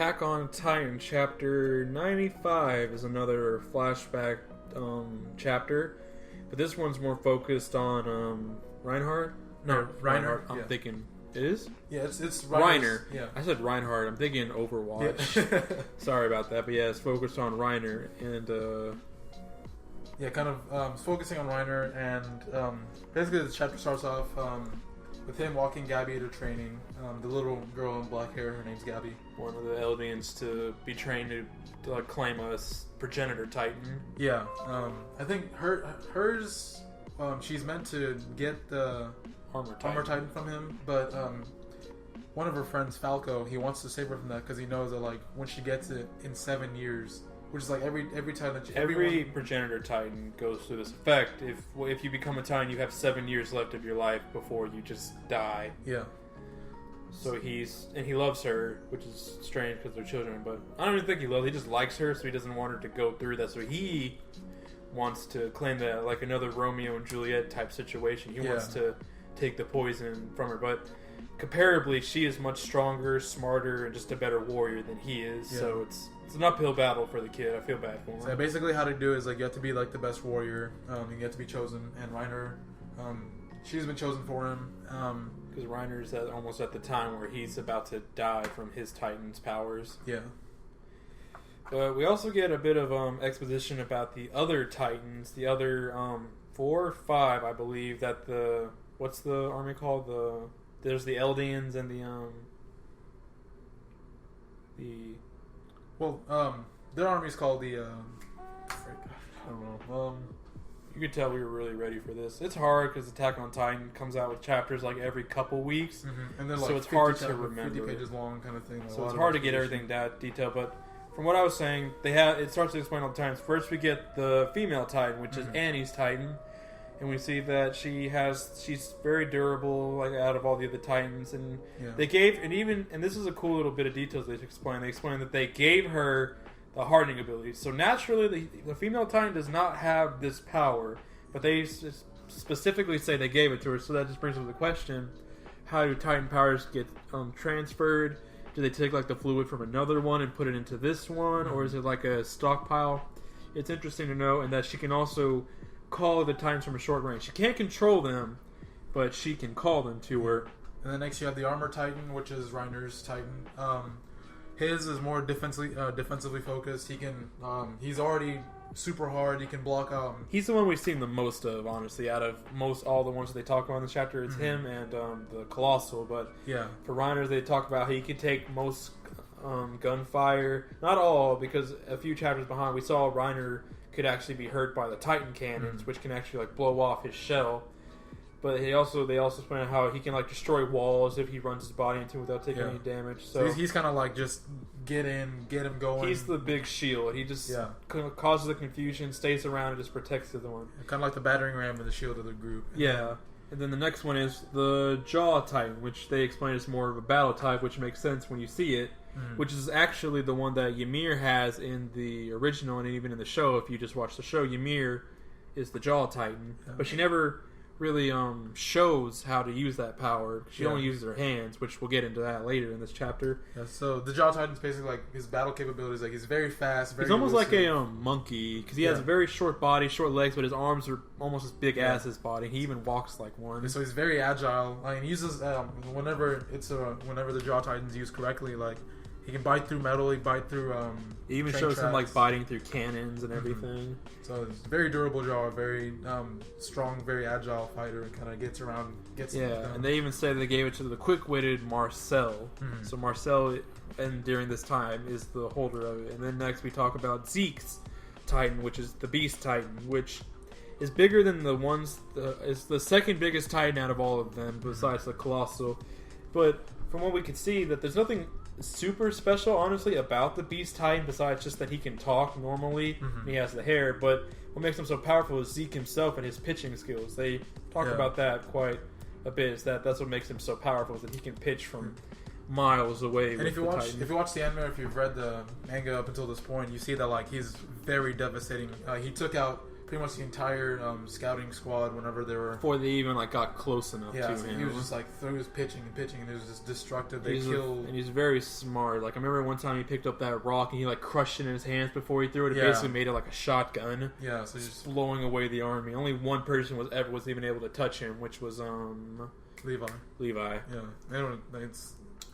Attack on Titan, chapter 95 is another flashback chapter, but this one's more focused on Reinhardt. No, Reinhardt. I'm thinking it is. Yeah, it's Reiner. Yeah, I said Reinhardt. I'm thinking Overwatch. Yeah. Sorry about that, but yeah, it's focused on Reiner and. Kind of focusing on Reiner, and basically the chapter starts off with him walking Gabby to training. The little girl in black hair, her name's Gabby. One of the Eldians to be trained to claim a progenitor Titan. Yeah, I think hers. She's meant to get the Armor Titan from him, but one of her friends, Falco, he wants to save her from that because he knows that like when she gets it in 7 years, which is like every time that every progenitor Titan goes through this effect. If you become a Titan, you have 7 years left of your life before you just die. Yeah. So he loves her, which is strange because they're children. But I don't even think he loves. He just likes her, so he doesn't want her to go through that. So he wants to claim that like another Romeo and Juliet type situation. He wants to take the poison from her, but comparably, she is much stronger, smarter, and just a better warrior than he is. Yeah. So it's an uphill battle for the kid. I feel bad for him. So basically, how to do is like you have to be like the best warrior. You have to be chosen, and Reiner, she's been chosen for him. Because Reiner's almost at the time where he's about to die from his Titan's powers. Yeah. But we also get a bit of exposition about the other Titans, the other 4 or 5, I believe. That what's the army called? There's the Eldians and their army's called the I don't know. You could tell we were really ready for this. It's hard because Attack on Titan comes out with chapters like every couple weeks, and then so it's hard to remember. 50 pages long, kind of thing. So it's hard to get everything that detailed. But from what I was saying, it starts to explain all the times. First, we get the female Titan, which is Annie's Titan. And we see that she's very durable, like out of all the other Titans. And they gave, and this is a cool little bit of details they explain. They explain that they gave her the hardening ability. So naturally, the female Titan does not have this power, but they specifically say they gave it to her. So that just brings up the question: how do Titan powers get transferred? Do they take like the fluid from another one and put it into this one, or is it like a stockpile? It's interesting to know, and that she can also call the Titans from a short range. She can't control them, but she can call them to her. And then next you have the Armor Titan, which is Reiner's Titan. His is more defensively focused. He can he's already super hard. He can block. He's the one we've seen the most of, honestly, out of all the ones that they talk about in the chapter. It's him and the Colossal. But for Reiner, they talk about how he can take most gunfire. Not all, because a few chapters behind we saw Reiner could actually be hurt by the Titan cannons, which can actually like blow off his shell. But they also explain how he can like destroy walls if he runs his body into them without taking any damage. So he's kind of like just get him going. He's the big shield. He just causes the confusion, stays around, and just protects the other one. Kind of like the battering ram and the shield of the group. Yeah. And then the next one is the Jaw Titan, which they explain is more of a battle type, which makes sense when you see it. Which is actually the one that Ymir has in the original and even in the show. If you just watch the show, Ymir is the Jaw Titan, but she never really shows how to use that power. She only uses her hands, which we'll get into that later in this chapter. Yeah, so the Jaw Titan is basically like his battle capabilities. Like he's very fast. He's almost like a monkey because he has a very short body, short legs, but his arms are almost as big as his body. He even walks like one. So he's very agile. He uses whenever the Jaw Titan's used correctly, like. He can bite through metal. He bite through. He even shows him like biting through cannons and everything. So it's very durable jaw, very strong, very agile fighter. Kind of gets around, gets. And they even say they gave it to the quick-witted Marcel. So Marcel, and during this time, is the holder of it. And then next we talk about Zeke's Titan, which is the Beast Titan, which is bigger than the ones. Is the second biggest Titan out of all of them, besides the Colossal. But from what we can see, that there's nothing super special, honestly, about the Beast Titan besides just that he can talk normally and he has the hair. But what makes him so powerful is Zeke himself and his pitching skills. They talk about that quite a bit. Is that's what makes him so powerful, is that he can pitch from miles away. And if you watch the anime, if you've read the manga up until this point, you see that like he's very devastating. He took out pretty much the entire scouting squad whenever they were. Before they even like got close enough to him. He was just like he was pitching, and it was just destructive. They killed, and he's very smart. Like I remember one time he picked up that rock and he like crushed it in his hands before he threw it. It basically made it like a shotgun. Yeah, so just blowing away the army. Only one person was even able to touch him, which was Levi. Yeah,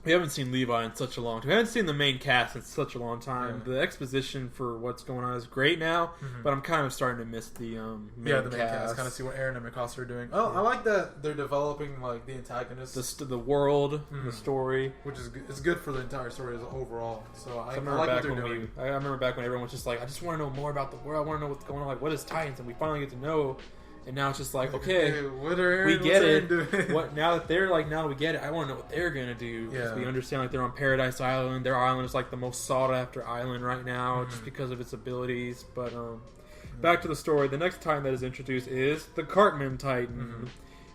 we haven't seen Levi in such a long time. We haven't seen the main cast in such a long time. Yeah. The exposition for what's going on is great now, but I'm kind of starting to miss the main cast. Kind of see what Aaron and Mikasa are doing. Oh, yeah. I like that they're developing like the antagonists, the world, the story, which is it's good for the entire story as overall. So I remember like back what they're when doing. I remember back when everyone was just like, I just want to know more about the world. I want to know what's going on. Like, what is Titans? And we finally get to know. And now it's just like, okay, we get it. Now that we get it, I want to know what they're gonna do. Yeah. We understand like they're on Paradise Island. Their island is like the most sought after island right now, just because of its abilities. But back to the story. The next Titan that is introduced is the Cartman Titan,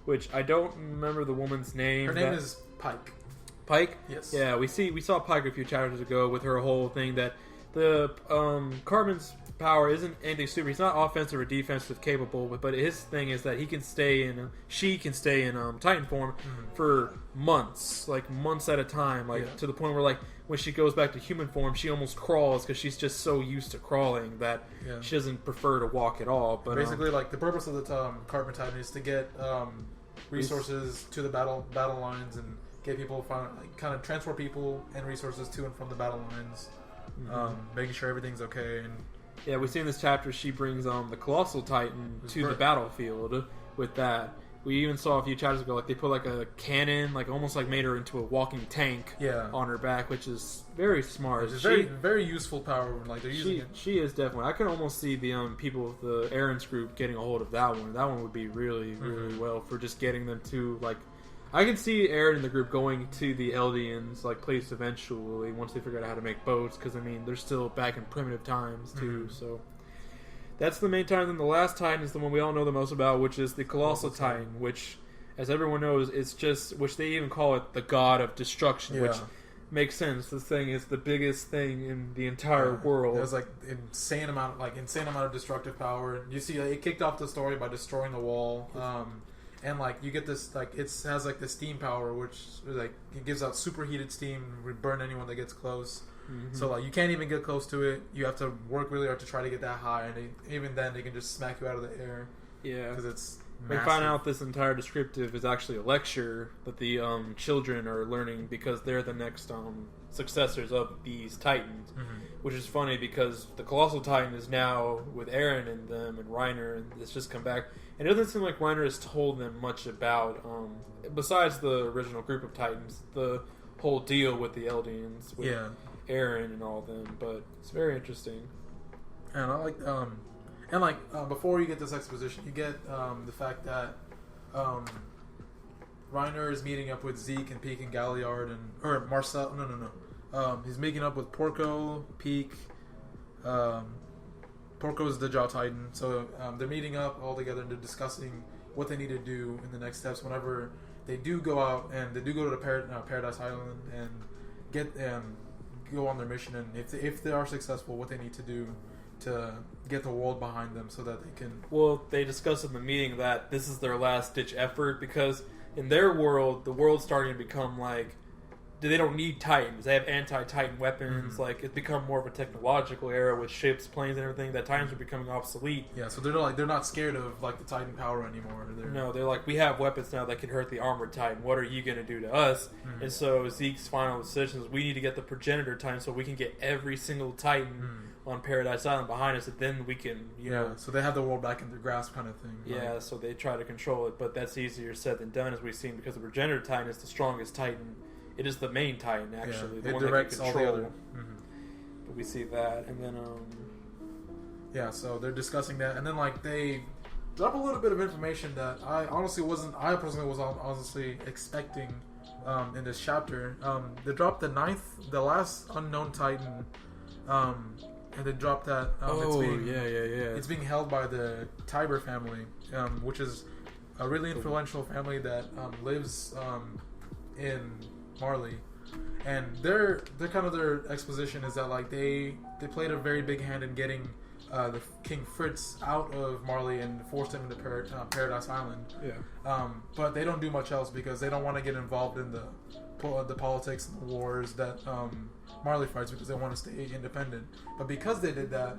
which I don't remember the woman's name. Her name is Pike. Pike? Yes. Yeah, we saw Pike a few chapters ago with her whole thing that the Cartman's power isn't anything super. He's not offensive or defensive capable, but his thing is that she can stay in Titan form for months at a time, to the point where like when she goes back to human form, she almost crawls because she's just so used to crawling that she doesn't prefer to walk at all. But basically, like the purpose of the Cartman Titan is to get resources to the battle lines and get people kind of transport people and resources to and from the battle lines, making sure everything's okay. And yeah, we see in this chapter she brings the Colossal Titan to the battlefield with that. We even saw a few chapters ago, like they put like a cannon, like almost like made her into a walking tank on her back, which is very smart. It's very, very useful power. Like they're using it. She is definitely. I can almost see the people of the Aaron's group getting a hold of that one. That one would be really, really well for just getting them to like. I can see Aaron and the group going to the Eldians place eventually once they figure out how to make boats, because I mean they're still back in primitive times too. So that's the main Titan. And the last Titan is the one we all know the most about, which is the Colossal Titan, which, as everyone knows, is just which they even call it the God of Destruction, which makes sense. This thing is the biggest thing in the entire world. There's like insane amount of destructive power. You see, it kicked off the story by destroying the wall. And like you get this, like it has like the steam power, which like it gives out superheated steam, would burn anyone that gets close. So like you can't even get close to it. You have to work really hard to try to get that high, and even then they can just smack you out of the air. Yeah, because it's we massive. find out this entire descriptive is actually a lecture that the children are learning because they're the next successors of these Titans. Which is funny because the Colossal Titan is now with Aaron and them and Reiner, and it's just come back. And it doesn't seem like Reiner has told them much about, besides the original group of Titans, the whole deal with the Eldians, with Aaron and all of them. But it's very interesting. And I like, before you get this exposition, you get the fact that Reiner is meeting up with Zeke and Peek and Galliard or Marcel. No. He's meeting up with Porco, Peek. Porco is the Jaw Titan, so they're meeting up all together and they're discussing what they need to do in the next steps whenever they do go out and they do go to the Paradise Island and go on their mission, and if they are successful, what they need to do to get the world behind them so that they can. Well, they discussed in the meeting that this is their last ditch effort because in their world, the world's starting to become like. They don't need Titans. They have anti-Titan weapons. Like it's become more of a technological era with ships, planes, and everything. That Titans are becoming obsolete. Yeah, so they're not scared of like the Titan power anymore. They're like, we have weapons now that can hurt the armored Titan. What are you going to do to us? And so Zeke's final decision is we need to get the progenitor Titan so we can get every single Titan on Paradise Island behind us, and then we can, you know. So they have the world back in their grasp, kind of thing. Yeah, so they try to control it, but that's easier said than done, as we've seen, because the progenitor Titan is the strongest Titan. It is the main Titan, actually. The one that can control. All the other. But we see that, and then so they're discussing that, and then like they drop a little bit of information that I personally was honestly expecting in this chapter. They dropped the last unknown Titan, and they dropped that. It's being held by the Tiber family, which is a really influential family that lives in Marley, and their kind of their exposition is that like they played a very big hand in getting the King Fritz out of Marley and forced him into Paradise Island. Yeah. But they don't do much else because they don't want to get involved in the politics and the wars that Marley fights because they want to stay independent. But because they did that,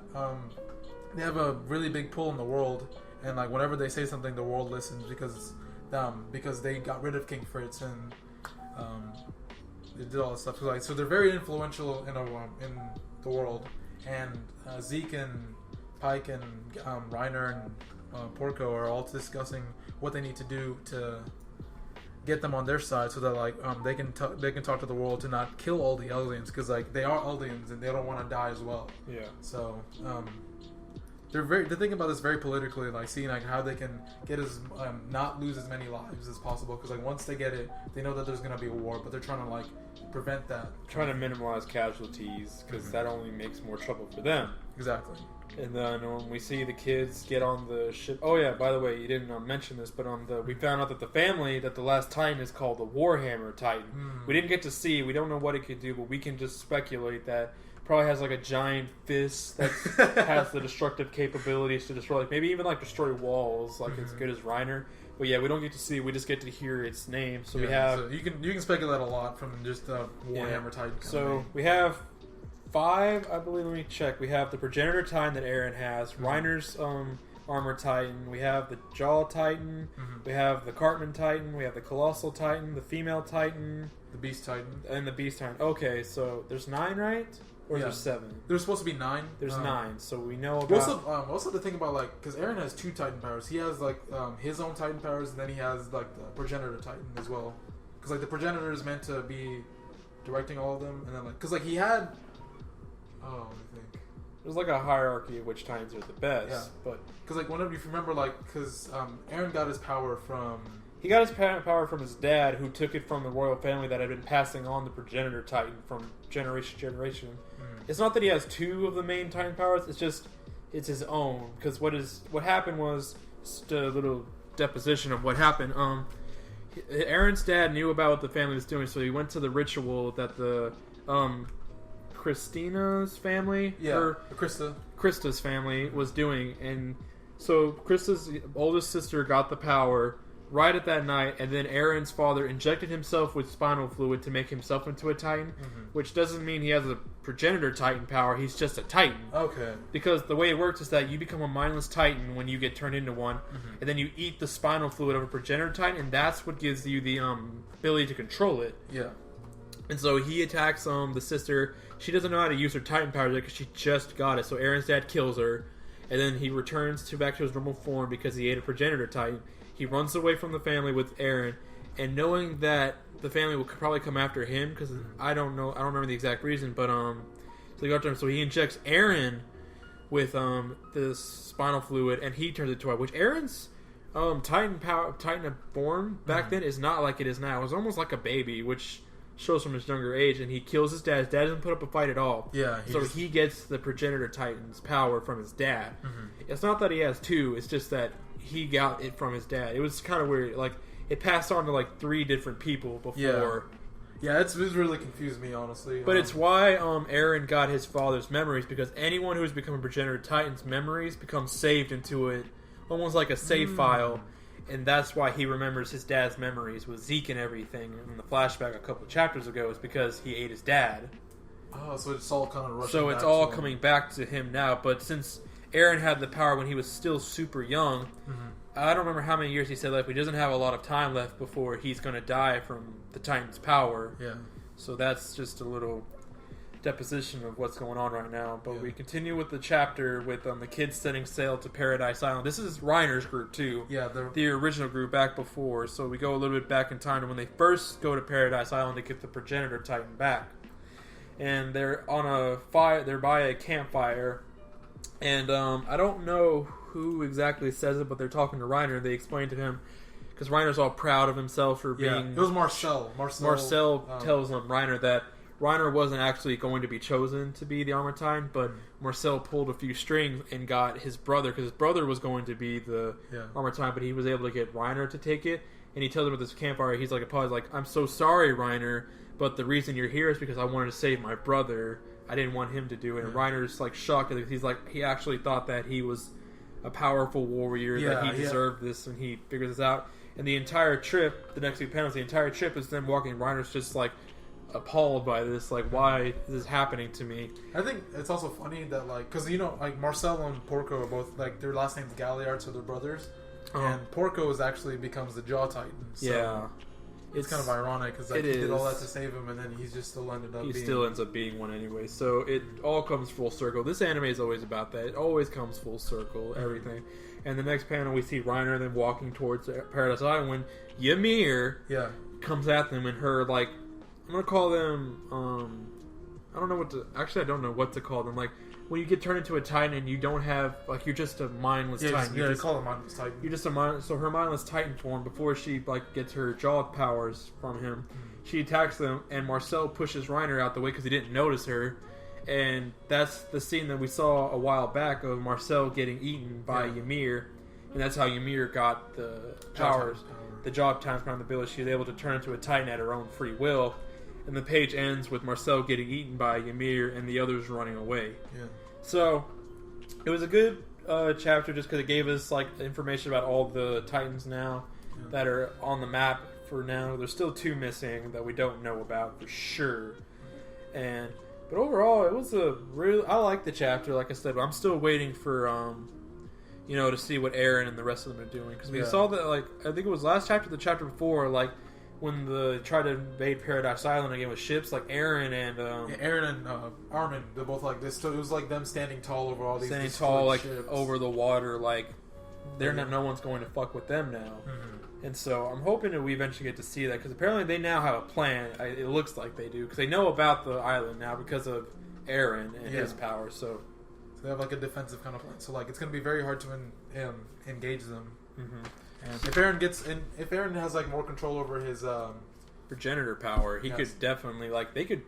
they have a really big pull in the world, and like whenever they say something, the world listens because they got rid of King Fritz and they did all this stuff. So they're very influential in the world. And Zeke and Pike and Reiner and Porco are all discussing what they need to do to get them on their side, so that like they can talk to the world to not kill all the Eldians, because like they are Eldians and they don't want to die as well. Yeah. So they're thinking about this very politically, like seeing like how they can get not lose as many lives as possible, because like once they get it, they know that there's gonna be a war, but they're trying to like prevent that. Trying to minimize casualties, because that only makes more trouble for them. Exactly. And then when we see the kids get on the ship... Oh yeah, by the way, you didn't mention this, but we found out that the last Titan is called the Warhammer Titan. We didn't get to see, we don't know what it could do, but we can just speculate that it probably has like a giant fist that has the destructive capabilities to destroy, like maybe even like destroy walls, like as good as Reiner. But yeah, we don't get to see, we just get to hear its name. So we have... So you can speculate a lot from just the Warhammer Titan. So we have 5, I believe. Let me check. We have the Progenitor Titan that Eren has, Reiner's Armor Titan, we have the Jaw Titan, we have the Cartman Titan, we have the Colossal Titan, the Female Titan, the Beast Titan, and the Beast Titan. Okay, so there's 9, right? Or is there 7? There's supposed to be 9. There's 9, so we know about... Also the thing about, like, because Eren has 2 Titan powers. He has, like, his own Titan powers, and then he has, like, the Progenitor Titan as well. Because, like, the Progenitor is meant to be directing all of them, and then, like... Because, like, he had... Oh, I think... There's, like, a hierarchy of which Titans are the best, but... Because, like, whenever you remember, like... Because Eren got his power from... He got his power from his dad, who took it from the royal family that had been passing on the Progenitor Titan from generation to generation. It's not that he has 2 of the main Titan powers, it's his own. Because what happened was, just a little deposition of what happened. Eren's dad knew about what the family was doing, so he went to the ritual that the Christina's family, Krista's family was doing, and so Krista's oldest sister got the power right at that night, and then Eren's father injected himself with spinal fluid to make himself into a Titan, which doesn't mean he has a Progenitor Titan power, he's just a Titan. Okay. Because the way it works is that you become a mindless Titan when you get turned into one, and then you eat the spinal fluid of a Progenitor Titan, and that's what gives you the ability to control it. Yeah. And so he attacks the sister. She doesn't know how to use her Titan power yet because she just got it, so Eren's dad kills her, and then he returns back to his normal form because he ate a Progenitor Titan. He runs away from the family with Eren, and knowing that the family will probably come after him, because I don't remember the exact reason, but so they go after him. So he injects Eren with this spinal fluid, and he turns into a, which Eren's Titan born back then is not like it is now. It was almost like a baby, which shows from his younger age, and he kills his dad. His dad doesn't put up a fight at all. Yeah. He gets the Progenitor Titan's power from his dad. It's not that he has 2, it's just that he got it from his dad. It was kind of weird. Like, it passed on to like 3 different people before. Yeah, it's really confused me, honestly. But it's why Eren got his father's memories, because anyone who's become a Progenitor Titan's memories become saved into it, almost like a save file. And that's why he remembers his dad's memories with Zeke and everything. In the flashback a couple of chapters ago is because he ate his dad. Oh, so it's all kind of rushing. So it's all coming back to him now. But since Eren had the power when he was still super young, I don't remember how many years he said left, but he doesn't have a lot of time left before he's going to die from the Titan's power. Yeah. So that's just a little deposition of what's going on right now. But we continue with the chapter with the kids setting sail to Paradise Island. This is Reiner's group too. Yeah, the original group back before. So we go a little bit back in time to when they first go to Paradise Island to get the Progenitor Titan back. And they're on a fire. They're by a campfire. And I don't know who exactly says it, but they're talking to Reiner. They explain to him, because Reiner's all proud of himself for being... It was Marcel. Marcel tells Reiner that Reiner wasn't actually going to be chosen to be the Armor Titan, but Marcel pulled a few strings and got his brother, because his brother was going to be the Armor Titan, but he was able to get Reiner to take it. And he tells him at this campfire, he's like, I'm so sorry, Reiner, but the reason you're here is because I wanted to save my brother. I didn't want him to do it. And Reiner's like shocked because he's like, he actually thought that he was a powerful warrior, that he deserved this, and he figures this out. And the entire trip, the next few panels, the entire trip is them walking. Reiner's just like appalled by this, like, why is this happening to me? I think it's also funny that, like, because like Marcel and Porco are both, like, their last name's Galliard, so they're brothers, and Porco actually becomes the Jaw Titan. So it's kind of ironic because, like, he did all that to save him, and then he's just still ended up. He still ends up being one anyway. So it all comes full circle. This anime is always about that. It always comes full circle. Everything. And the next panel, we see Reiner then walking towards Paradise Island when Ymir comes at them, and her, like, I'm gonna call them. I don't know what to. Actually, I don't know what to call them. Like when you get turned into a Titan and you don't have, like, you're just a mindless Titan. You call them mindless Titan. You're just a mind. So her mindless Titan form, before she like gets her jaw powers from him, she attacks them, and Marcel pushes Reiner out the way because he didn't notice her. And that's the scene that we saw a while back of Marcel getting eaten by Ymir, and that's how Ymir got the powers, the jaw times power ability. She was able to turn into a Titan at her own free will. And the page ends with Marcel getting eaten by Ymir and the others running away. Yeah. So it was a good chapter just because it gave us like information about all the Titans now that are on the map for now. There's still 2 missing that we don't know about for sure. But overall, it was I like the chapter, like I said, but I'm still waiting for to see what Eren and the rest of them are doing, because we saw that, like, I think it was last chapter, the chapter before, like when they tried to invade Paradise Island again with ships, like Eren and Armin, they're both like this. So it was like them standing tall over all these ships. Over the water, like no one's going to fuck with them now. Mm-hmm. And so I'm hoping that we eventually get to see that, because apparently they now have a plan. It looks like they do, because they know about the island now because of Eren and his power. So they have like a defensive kind of plan. So like it's going to be very hard to engage them. Mm-hmm. And if Eren has like more control over his progenitor power, he could definitely, like, they could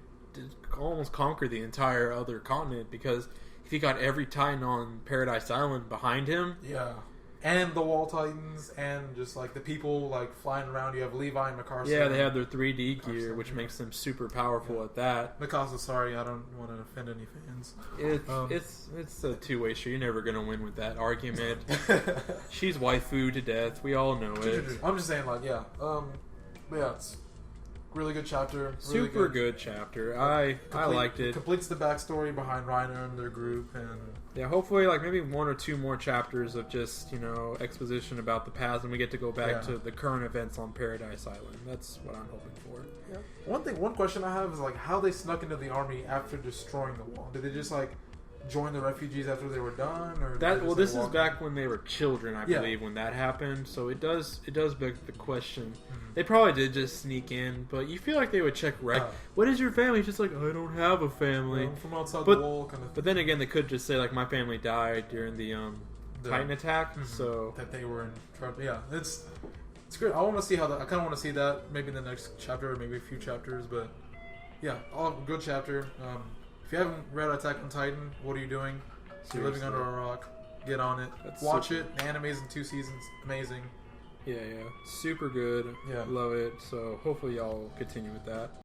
almost conquer the entire other continent, because if he got every Titan on Paradise Island behind him, and the Wall Titans, and just like the people like flying around, you have Levi and Mikasa. Yeah, they have their 3D gear, which makes them super powerful at that. Mikasa, sorry, I don't want to offend any fans. It's a two-way street. You're never gonna win with that argument. She's waifu to death. We all know it. I'm just saying, like, but yeah, it's a really good chapter. Really super good chapter. I liked it. Completes the backstory behind Reiner and their group, and hopefully, like, maybe 1 or 2 more chapters of just, exposition about the past, and we get to go back to the current events on Paradise Island. That's what I'm hoping for. Yeah. One question I have is, like, how they snuck into the army after destroying the wall. Did they just, like, join the refugees after they were done, or this is back when they were children, I believe, when that happened. So it does beg the question. Mm-hmm. They probably did just sneak in, but you feel like they would check what is your family? Just like, I don't have a family. From outside the wall, kind of. But then again, they could just say, like, my family died during the Titan attack, so that they were in trouble. Yeah, it's great. I want to see how that. I kind of want to see that maybe in the next chapter, or maybe a few chapters. But yeah, good chapter. If you haven't read Attack on Titan, what are you doing? You're living under a rock. Get on it. Watch it. The anime's in 2 seasons. Amazing. Yeah. Super good. Yeah. Love it. So hopefully y'all continue with that.